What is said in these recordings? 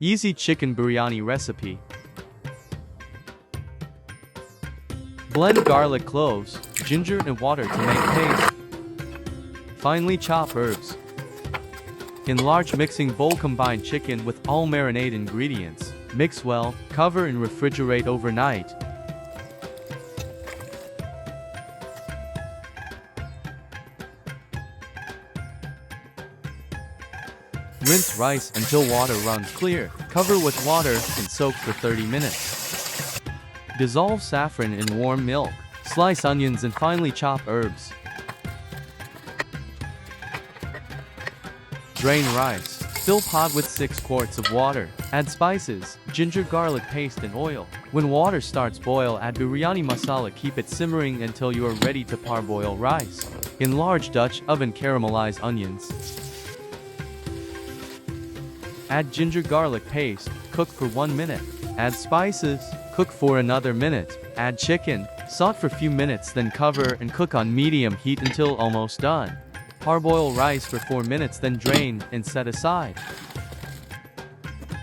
Easy chicken biryani recipe. Blend garlic cloves, ginger and water to make paste. Finely chop herbs. In large mixing bowl combine chicken with all marinade ingredients. Mix well, cover and refrigerate overnight. Rinse rice until water runs clear. Cover with water and soak for 30 minutes. Dissolve saffron in warm milk. Slice onions and finely chop herbs. Drain rice. Fill pot with 6 quarts of water. Add spices, ginger garlic paste and oil. When water starts boil, add biryani masala. Keep it simmering until you are ready to parboil rice. In large Dutch oven, caramelize onions. Add ginger garlic paste, cook for 1 minute. Add spices, cook for another minute. Add chicken, saute for few minutes, then cover and cook on medium heat until almost done. Parboil rice for 4 minutes, then drain and set aside.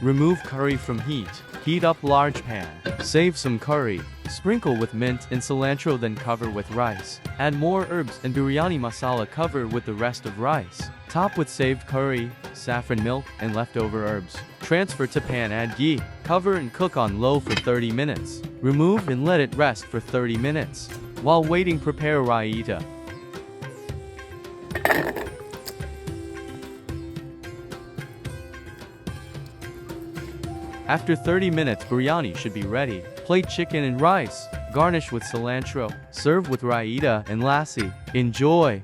Remove curry from heat. Heat up large pan. Save some curry. Sprinkle with mint and cilantro, then cover with rice. Add more herbs and biryani masala. Cover with the rest of rice. Top with saved curry, saffron milk, and leftover herbs. Transfer to pan, add ghee. Cover and cook on low for 30 minutes. Remove and let it rest for 30 minutes. While waiting, prepare raita. After 30 minutes, biryani should be ready. Plate chicken and rice. Garnish with cilantro. Serve with raita and lassi. Enjoy!